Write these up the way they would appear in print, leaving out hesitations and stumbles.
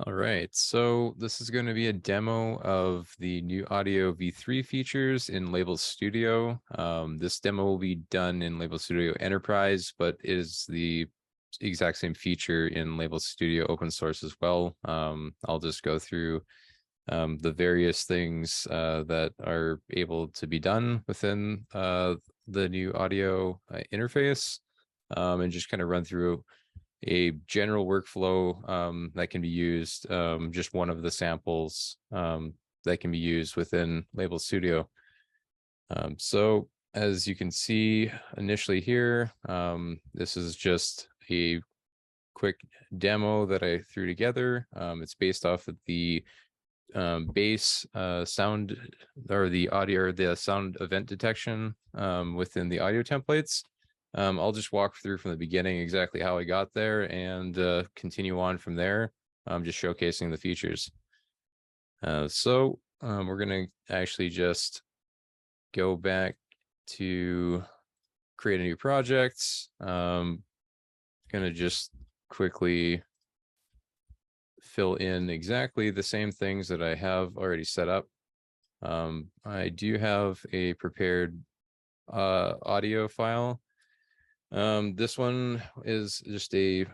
All right, so this is going to be a demo of the new Audio V3 features in Label Studio. This demo will be done in Label Studio Enterprise, but is the exact same feature in Label Studio open source as well. I'll just go through the various things that are able to be done within the new audio interface, and just kind of run through a general workflow that can be used, just one of the samples that can be used within Label Studio. So as you can see initially here, this is just a quick demo that I threw together. It's based off of the base sound, or the audio, or the sound event detection within the audio templates. I'll just walk through from the beginning exactly how I got there and continue on from there, just showcasing the features. So we're going to actually just go back to create a new project. Going to just quickly fill in exactly the same things that I have already set up. I do have a prepared audio file. This one is just a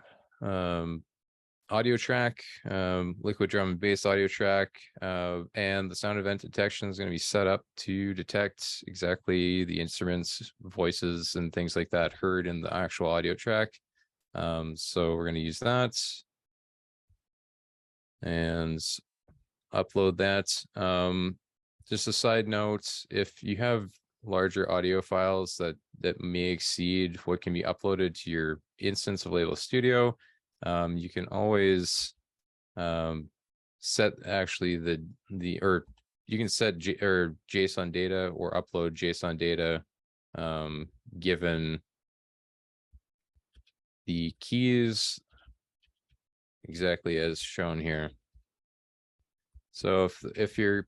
audio track, liquid drum and bass audio track, and the sound event detection is going to be set up to detect exactly the instruments, voices, and things like that heard in the actual audio track. So we're going to use that and upload that. Just a side note, if you have larger audio files that may exceed what can be uploaded to your instance of Label Studio, you can always set actually or you can set JSON data or upload JSON data given the keys exactly as shown here. So if you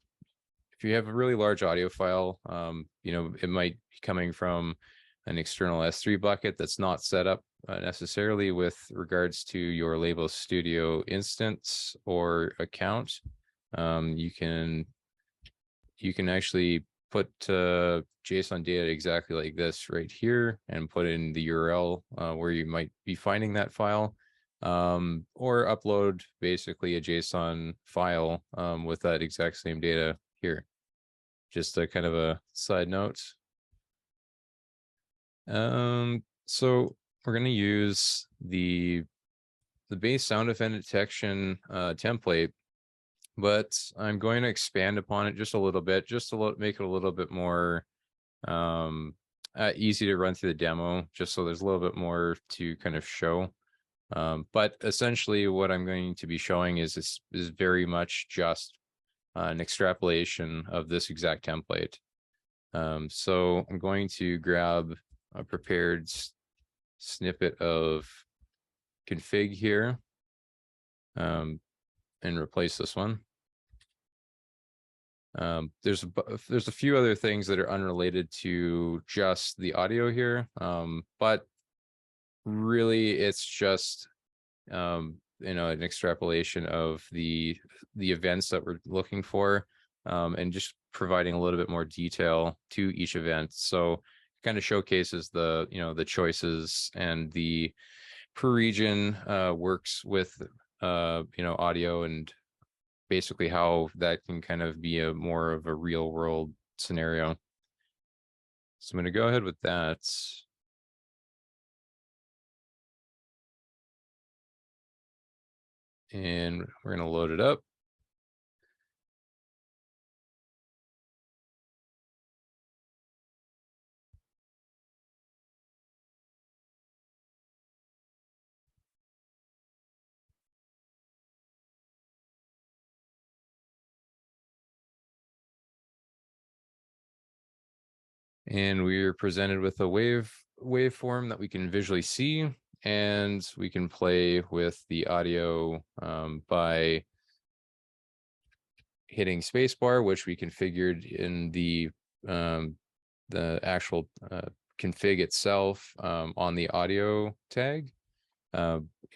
have a really large audio file, it might be coming from an external S3 bucket that's not set up necessarily with regards to your Label Studio instance or account. You can actually put JSON data exactly like this right here and put in the URL where you might be finding that file, or upload basically a JSON file with that exact same data here. Just a kind of a side note. So we're going to use the base sound event detection template, but I'm going to expand upon it just a little bit, just to make it a little bit more easy to run through the demo, just so there's a little bit more to kind of show. But essentially what I'm going to be showing is very much just an extrapolation of this exact template. So I'm going to grab a prepared snippet of config here, and replace this one. There's a few other things that are unrelated to just the audio here, but really it's just an extrapolation of the events that we're looking for, and just providing a little bit more detail to each event. So kind of showcases the choices and the per region works with audio, and basically how that can kind of be a more of a real world scenario. So I'm going to go ahead with that. And we're going to load it up. And we're presented with a waveform that we can visually see, and we can play with the audio by hitting spacebar, which we configured in the actual config itself on the audio tag.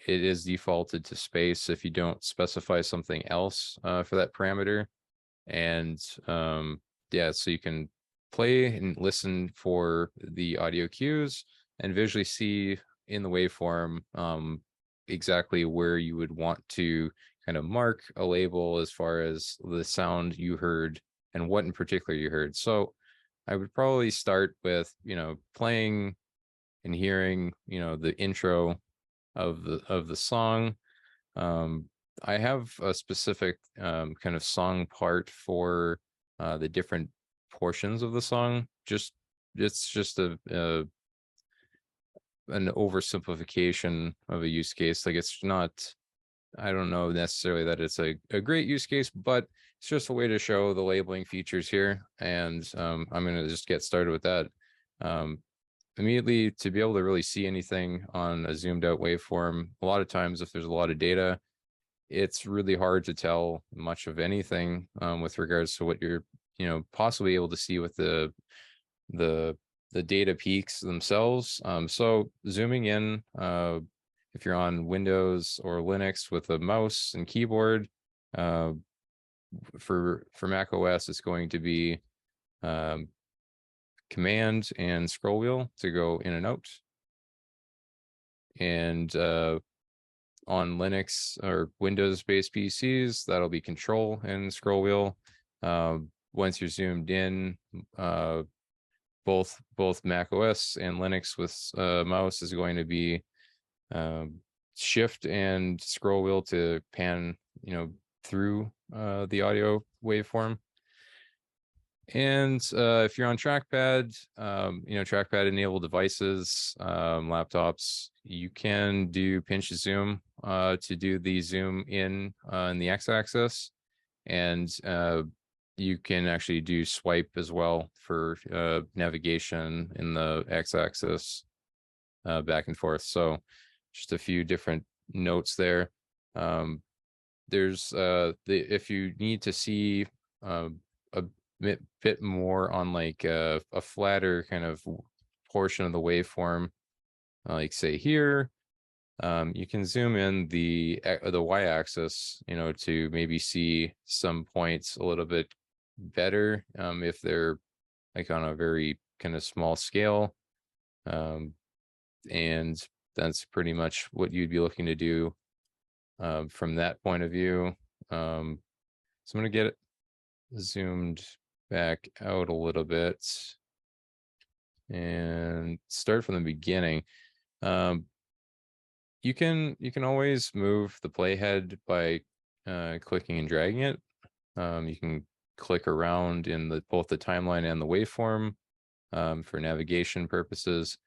it is defaulted to space if you don't specify something else for that parameter. And yeah, so you can play and listen for the audio cues and visually see in the waveform exactly where you would want to kind of mark a label as far as the sound you heard and what in particular you heard. So I would probably start with, playing and hearing, the intro of the song. I have a specific kind of song part for the different portions of the song. It's just an oversimplification of a use case. Like, it's not, I don't know necessarily that it's a great use case, but it's just a way to show the labeling features here. And I'm going to just get started with that. Immediately, to be able to really see anything on a zoomed out waveform, a lot of times if there's a lot of data, it's really hard to tell much of anything with regards to what you're possibly able to see with the data peaks themselves. So zooming in, if you're on Windows or Linux with a mouse and keyboard, for Mac OS, it's going to be Command and scroll wheel to go in and out. And on Linux or Windows-based PCs, that'll be Control and scroll wheel. Once you're zoomed in, both Mac OS and Linux with mouse is going to be Shift and scroll wheel to pan, through the audio waveform. And if you're on trackpad, trackpad enabled devices, laptops, you can do pinch to zoom to do the zoom in the x-axis, and you can actually do swipe as well for navigation in the x-axis back and forth. So just a few different notes there. There's if you need to see a bit more on like a flatter kind of portion of the waveform, like say here, you can zoom in the y-axis, to maybe see some points a little bit better if they're like on a very kind of small scale, and that's pretty much what you'd be looking to do from that point of view. So I'm going to get it zoomed back out a little bit and start from the beginning. You can always move the playhead by clicking and dragging it. You can click around in both the timeline and the waveform for navigation purposes.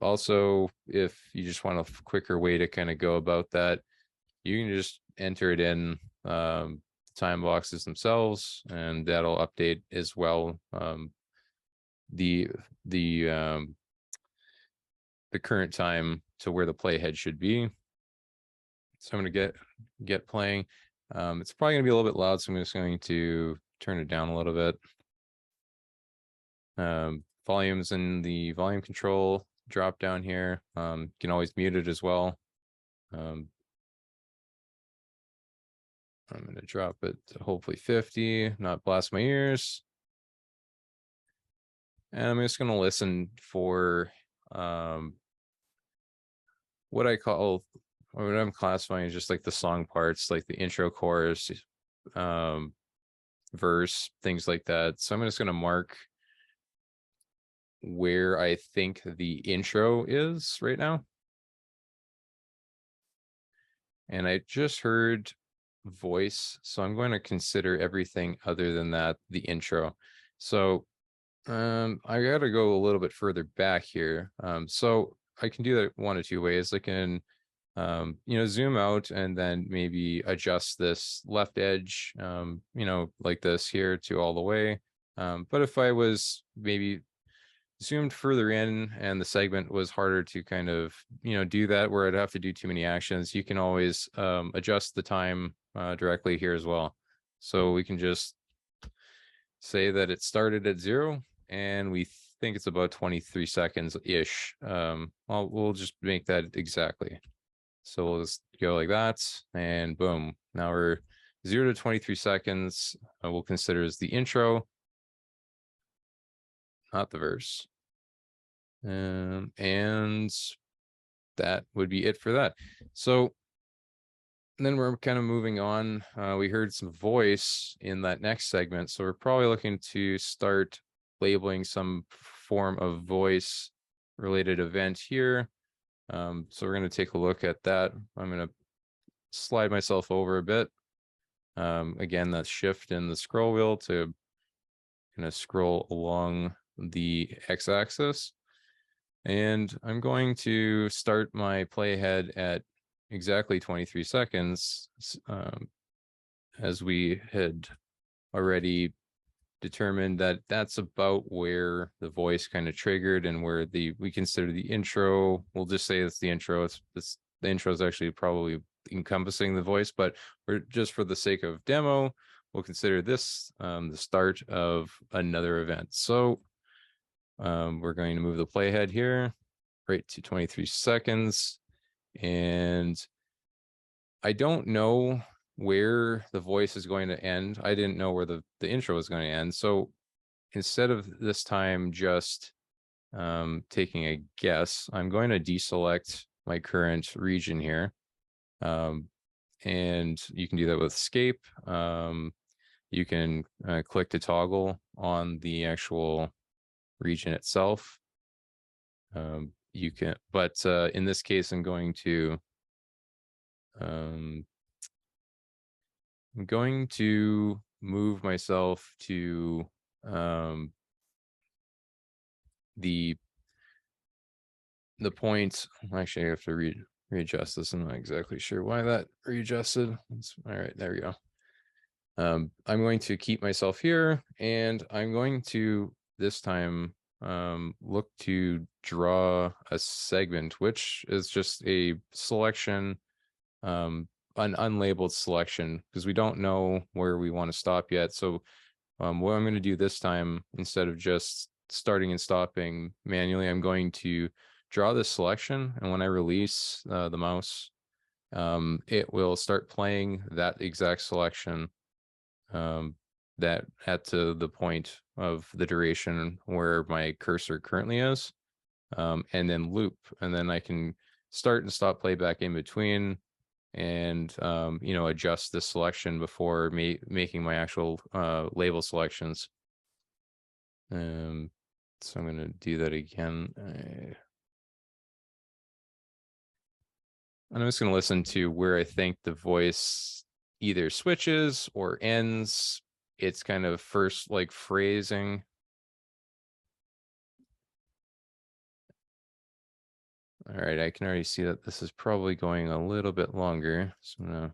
Also, if you just want a quicker way to kind of go about that, you can just enter it in time boxes themselves, and that'll update as well the current time to where the playhead should be. So I'm going to get playing. It's probably going to be a little bit loud, so I'm just going to turn it down a little bit. Volumes in the volume control drop down here. You can always mute it as well. I'm going to drop it to hopefully 50, not blast my ears. And I'm just going to listen for what I'm classifying as just like the song parts, like the intro, chorus, verse, things like that. So I'm just going to mark where I think the intro is right now. And I just heard voice, so I'm going to consider everything other than that the intro. So I got to go a little bit further back here. So I can do that one of two ways. I can zoom out and then maybe adjust this left edge, like this here to all the way. But if I was maybe zoomed further in and the segment was harder to kind of, do that, where I'd have to do too many actions, you can always adjust the time directly here as well. So we can just say that it started at 0 and we think it's about 23 seconds ish. We'll just make that exactly. So we'll just go like that, and boom. Now we're 0 to 23 seconds. We'll consider as the intro, not the verse. And that would be it for that. So then we're kind of moving on. We heard some voice in that next segment, so we're probably looking to start labeling some form of voice related event here. So we're going to take a look at that. I'm going to slide myself over a bit. Again, that's shift in the scroll wheel to kind of scroll along the x-axis. And I'm going to start my playhead at exactly 23 seconds, as we had already determined that that's about where the voice kind of triggered and where we consider the intro. We'll just say it's the intro. The intro is actually probably encompassing the voice, but we're just for the sake of demo, we'll consider this the start of another event. So we're going to move the playhead here right to 23 seconds. And I don't know where the voice is going to end. I didn't know where the intro was going to end. So instead of this time just taking a guess, I'm going to deselect my current region here. And you can do that with escape. You can click to toggle on the actual region itself. You can, but in this case, I'm going to move myself to the point. Actually, I have to readjust this. I'm not exactly sure why that readjusted. All right, there we go. I'm going to keep myself here, and I'm going to this time look to draw a segment, which is just a selection, an unlabeled selection, because we don't know where we want to stop yet. So what I'm going to do this time, instead of just starting and stopping manually, I'm going to draw this selection, and when I release the mouse, it will start playing that exact selection that at the point of the duration where my cursor currently is, and then loop, and then I can start and stop playback in between, and adjust the selection before making my actual label selections. So I'm going to do that again. And I'm just going to listen to where I think the voice either switches or ends. It's kind of first like phrasing. All right, I can already see that this is probably going a little bit longer. So I'm gonna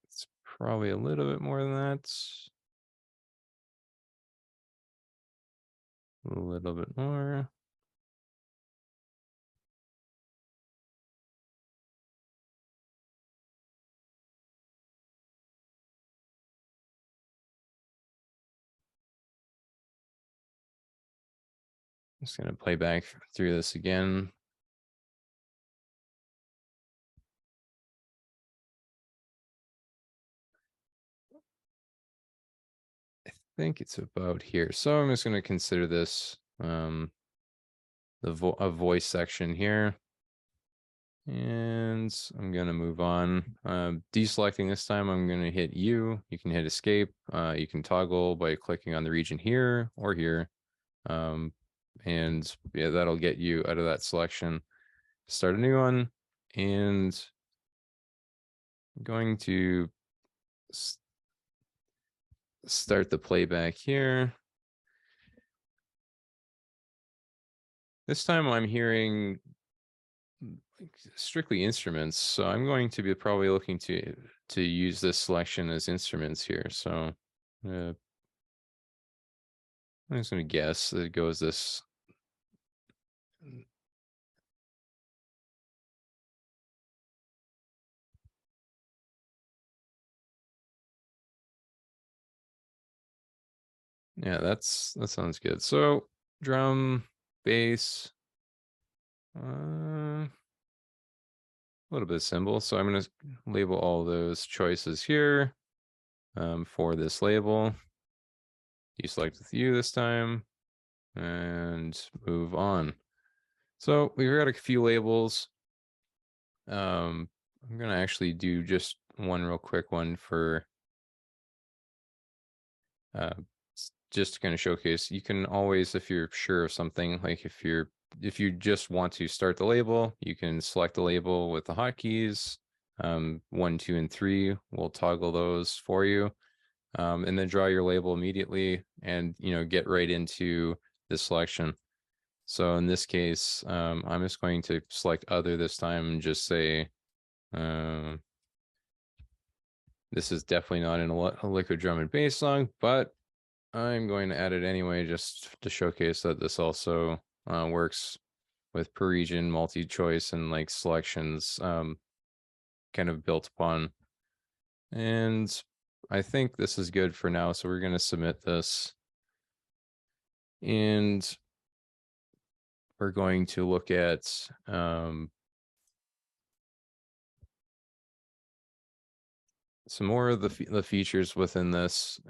it's probably a little bit more than that. A little bit more. Just gonna play back through this again. I think it's about here. So I'm just gonna consider this a voice section here. And I'm going to move on. Deselecting this time, I'm going to hit U. You can hit escape. You can toggle by clicking on the region here or here. And yeah, that'll get you out of that selection. Start a new one. And I'm going to start the playback here. This time I'm hearing strictly instruments, so I'm going to be probably looking to use this selection as instruments here. So I'm just going to guess that it goes this. Yeah, that sounds good. So drum, bass, a little bit of cymbal. So I'm gonna label all those choices here for this label. Deselect with you this time and move on. So we've got a few labels. I'm gonna actually do just one real quick one for just to kind of showcase. You can always, if you're sure of something, like if you just want to start the label, you can select the label with the hotkeys. 1, 2, and 3 will toggle those for you. And then draw your label immediately and get right into the selection. So in this case, I'm just going to select other this time and just say this is definitely not in a liquid drum and bass song, but I'm going to add it anyway just to showcase that this also works with per region multi-choice and like selections kind of built upon. And I think this is good for now, so we're going to submit this. And we're going to look at some more of the features within this.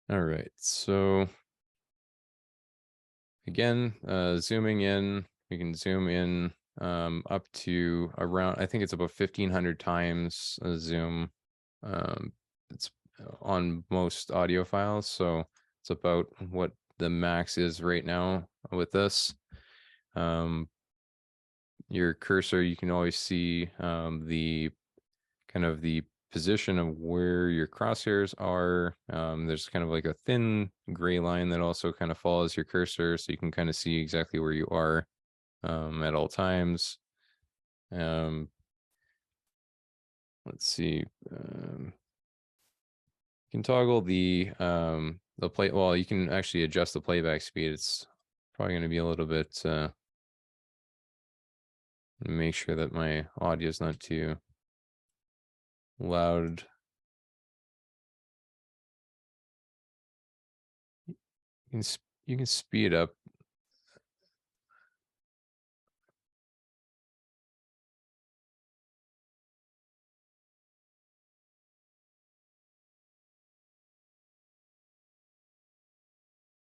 All right, so again, zooming in, we can zoom in up to around, I think it's about 1,500 times a zoom. It's on most audio files, so it's about what the max is right now with this. Your cursor, you can always see the kind of the position of where your crosshairs are. There's kind of like a thin gray line that also kind of follows your cursor, so you can kind of see exactly where you are at all times. Let's see. You can toggle the play. Well, you can actually adjust the playback speed. It's probably going to be a little bit. Make sure that my audio is not too loud. You can speed up.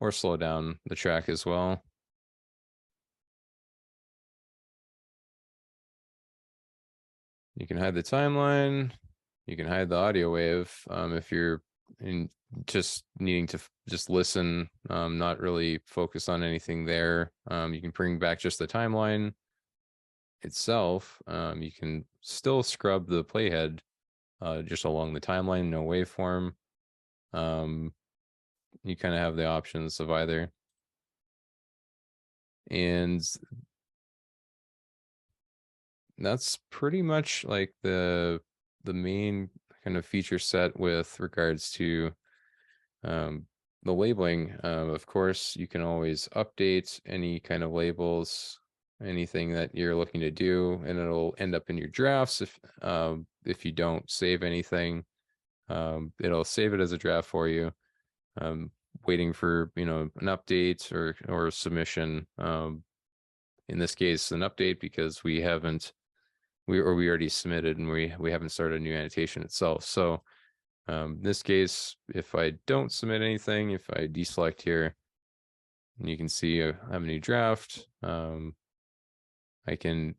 Or slow down the track as well. You can hide the timeline. You can hide the audio wave if you're just needing to just listen, not really focus on anything there. You can bring back just the timeline itself. You can still scrub the playhead just along the timeline, no waveform. You kind of have the options of either. And that's pretty much like the main kind of feature set with regards to the labeling. Of course, you can always update any kind of labels, anything that you're looking to do, and it'll end up in your drafts if you don't save anything. It'll save it as a draft for you. Waiting for an update or a submission. In this case, an update because we already submitted and we haven't started a new annotation itself. So in this case, if I don't submit anything, if I deselect here, you can see I have a new draft. I can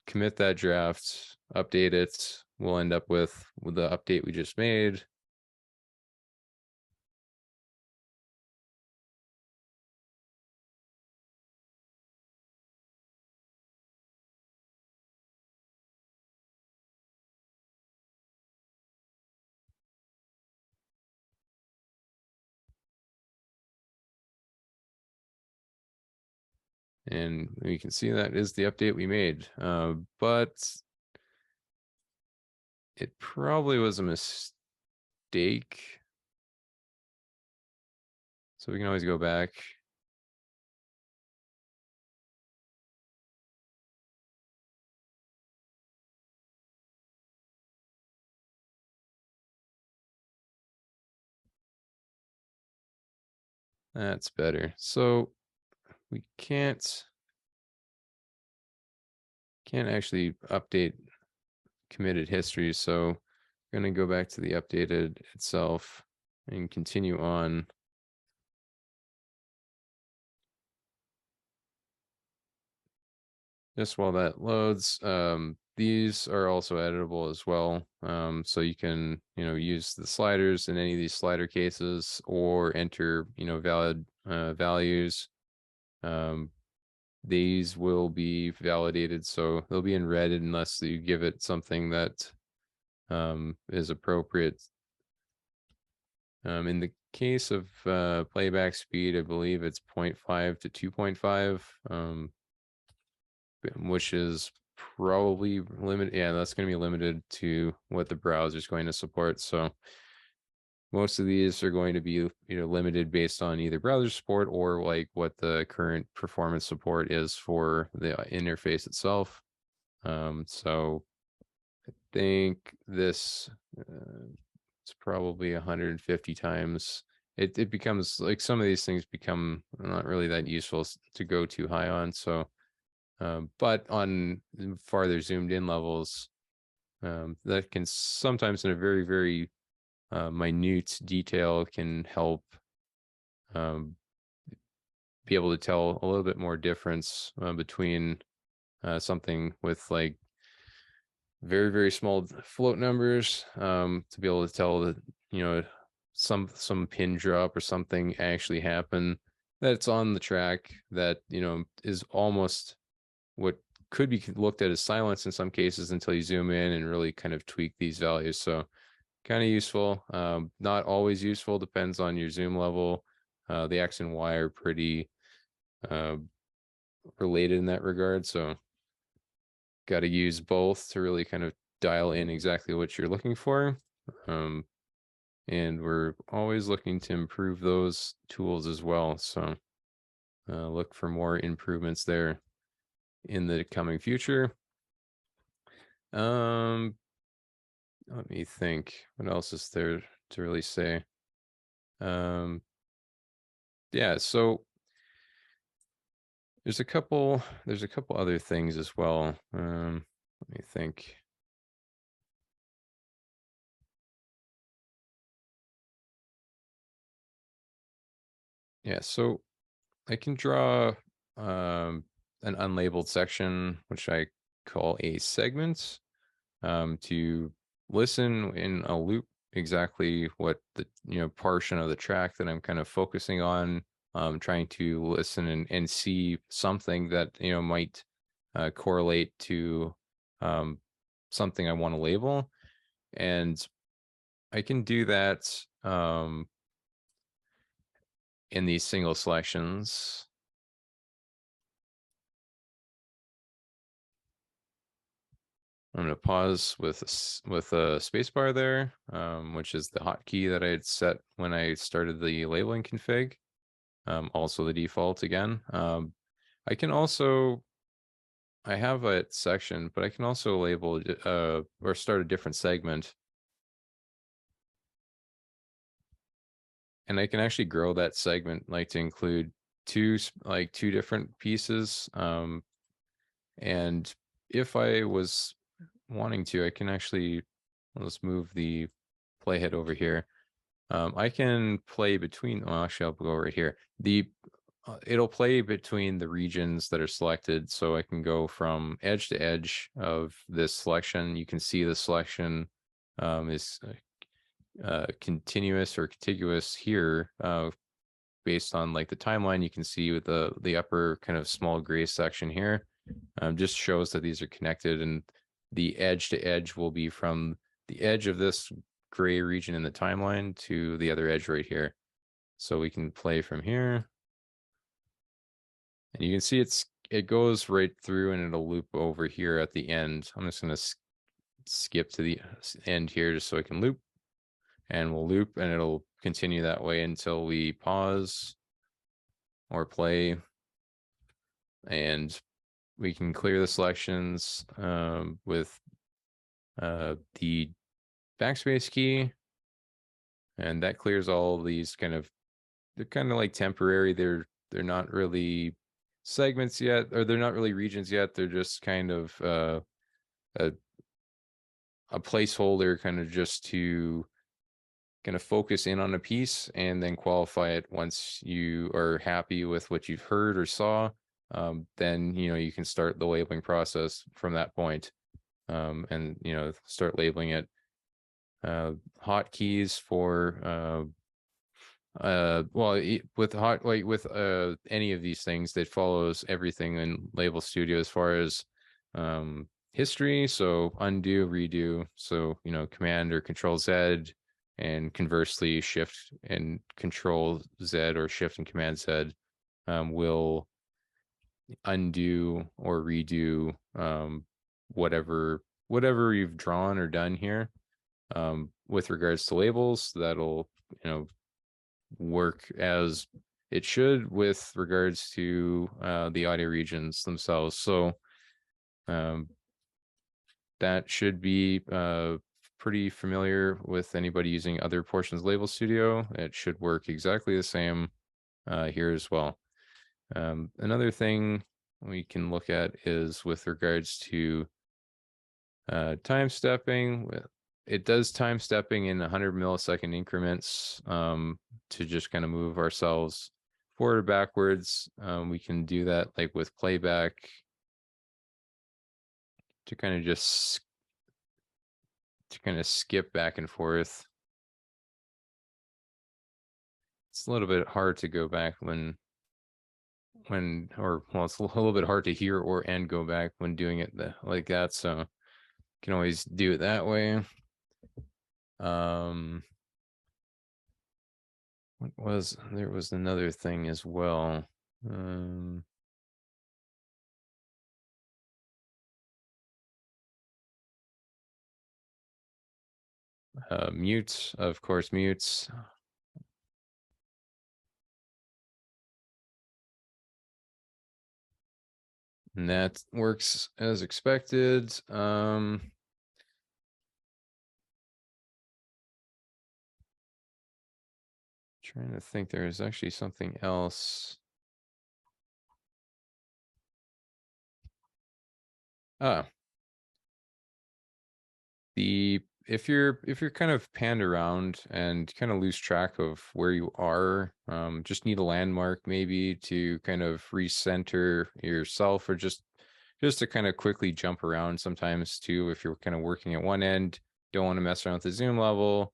commit that draft, update it. We'll end up with the update we just made. And we can see that is the update we made. But it probably was a mistake. So we can always go back. That's better. So we can't actually update committed history. So I'm going to go back to the updated itself and continue on. Just while that loads, these are also editable as well. So you can, use the sliders in any of these slider cases or enter, valid values. These will be validated, so they'll be in red unless you give it something that is appropriate. In the case of playback speed, I believe it's 0.5 to 2.5, which is probably limited. Yeah, that's going to be limited to what the browser is going to support. So most of these are going to be, limited based on either browser support or like what the current performance support is for the interface itself. So I think this it's probably 150 times. It becomes like some of these things become not really that useful to go too high on. So, but on farther zoomed in levels, that can sometimes in a very, very minute detail can help be able to tell a little bit more difference between something with like very, very small float numbers to be able to tell that, some pin drop or something actually happened that's on the track that, is almost what could be looked at as silence in some cases until you zoom in and really kind of tweak these values. So kind of useful, not always useful, depends on your zoom level. The X and Y are pretty related in that regard. So got to use both to really kind of dial in exactly what you're looking for. And we're always looking to improve those tools as well. So look for more improvements there in the coming future. Let me think. What else is there to really say? Yeah, so there's a couple other things as well. Let me think. Yeah, so I can draw an unlabeled section, which I call a segment, to listen in a loop exactly what the portion of the track that I'm kind of focusing on, trying to listen and see something that might correlate to something I want to label. And I can do that in these single selections. I'm going to pause with a spacebar there, which is the hotkey that I had set when I started the labeling config. Also the default again. I can also, I have a section, but I can also label or start a different segment. And I can actually grow that segment like to include two different pieces. And if I was wanting to, I can actually, let's move the playhead over here. I can play between, well, actually I'll go right here. It'll play between the regions that are selected. So I can go from edge to edge of this selection. You can see the selection is continuous or contiguous here based on like the timeline. You can see with the upper kind of small gray section here just shows that these are connected, and the edge to edge will be from the edge of this gray region in the timeline to the other edge right here. So we can play from here, and you can see it goes right through and it'll loop over here at the end. I'm just going to skip to the end here just so I can loop, and we'll loop and it'll continue that way until we pause or play, and we can clear the selections with the backspace key, and that clears all of these kind of they're kind of like temporary. They're not really segments yet, or they're not really regions yet. They're just kind of a placeholder, kind of just to kind of focus in on a piece and then qualify it once you are happy with what you've heard or saw. Then you can start the labeling process from that point, and start labeling it. Hotkeys for well, with any of these things that follows everything in Label Studio as far as history. So undo, redo. So Command or Control Z, and conversely Shift and Control Z or Shift and Command Z will undo or redo whatever you've drawn or done here. With regards to labels, that'll work as it should with regards to the audio regions themselves. So that should be pretty familiar with anybody using other portions of Label Studio. It should work exactly the same here as well. Another thing we can look at is with regards to time stepping. It does time stepping in 100 millisecond increments to just kind of move ourselves forward or backwards. We can do that like with playback to kind of just skip back and forth. It's a little bit hard to go back well, it's a little bit hard to hear and go back when doing it like that. So you can always do it that way. There was another thing as well. Mutes, of course, mutes. And that works as expected. Trying to think, there is actually something else. If you're kind of panned around and kind of lose track of where you are, just need a landmark maybe to kind of recenter yourself, or just to kind of quickly jump around sometimes too. If you're kind of working at one end, don't want to mess around with the zoom level,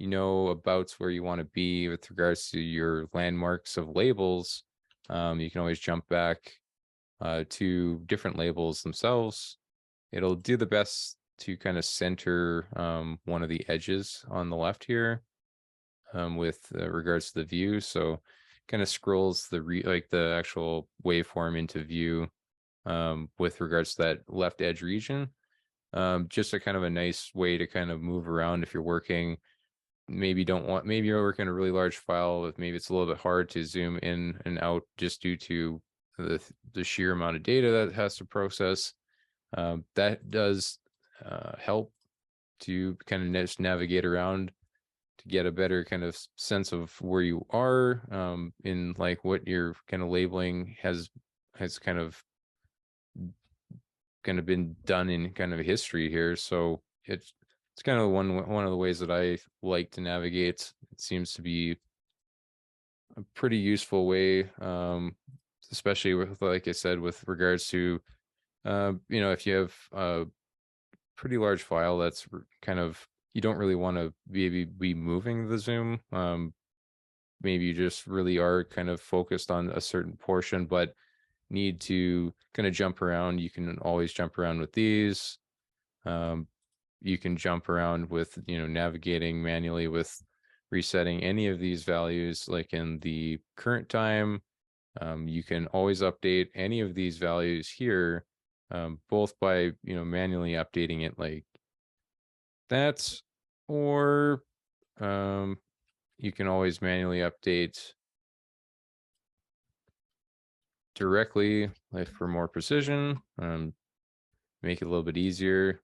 about where you want to be with regards to your landmarks of labels. You can always jump back to different labels themselves. It'll do the best to kind of center one of the edges on the left here with regards to the view. So kind of scrolls the actual waveform into view with regards to that left edge region. Just a kind of a nice way to kind of move around if you're working. Maybe you're working a really large file. Maybe it's a little bit hard to zoom in and out just due to the sheer amount of data that it has to process. That does help to kind of just navigate around to get a better kind of sense of where you are in like what you're kind of labeling has kind of been done in kind of history here. So it's kind of one of the ways that I like to navigate. It seems to be a pretty useful way, especially with, like I said, with regards to if you have a pretty large file that's kind of, you don't really want to be moving the zoom. Maybe you just really are kind of focused on a certain portion, but need to kind of jump around. You can always jump around with these. You can jump around with, navigating manually with resetting any of these values, like in the current time. You can always update any of these values here, both by, manually updating it like that, or you can always manually update directly, like for more precision, make it a little bit easier.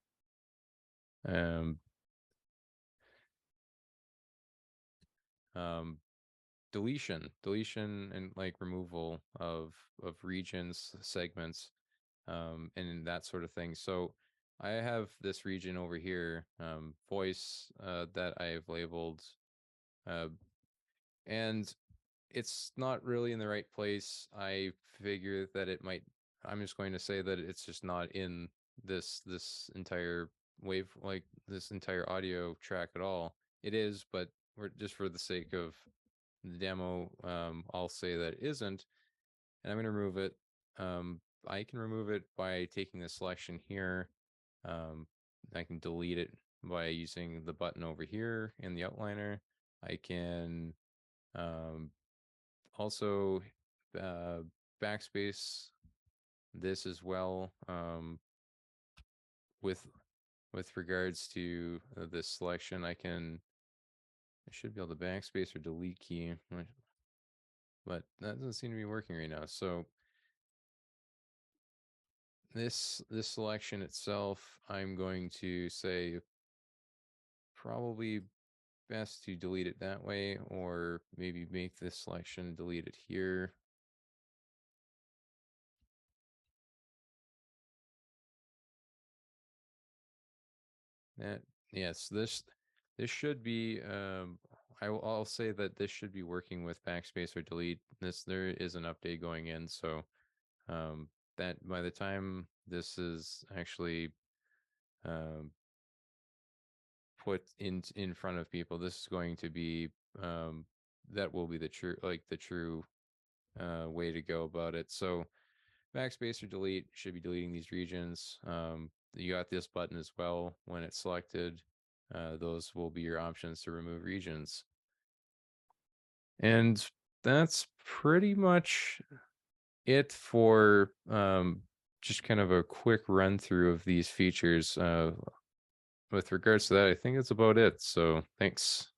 deletion and like removal of regions, segments, and that sort of thing. So I have this region over here, voice, that I've labeled, uh, and it's not really in the right place. I figure that it might, I'm just going to say that it's just not in this entire wave, like this entire audio track at all. It is, but we're just for the sake of the demo, I'll say that it isn't, and I'm going to remove it. I can remove it by taking the selection here. I can delete it by using the button over here in the outliner. I can also backspace this as well, with regards to this selection. I should be able to backspace or delete key, but that doesn't seem to be working right now. So this selection itself, I'm going to say probably best to delete it that way, or maybe make this selection delete it here. That, yes, this should be, I'll say that this should be working with backspace or delete. There is an update going in, so that by the time this is actually put in front of people, this is going to be, that will be the true way to go about it. So backspace or delete should be deleting these regions. You got this button as well. When it's selected, those will be your options to remove regions. And that's pretty much it for just kind of a quick run through of these features. With regards to that, I think that's about it. So thanks.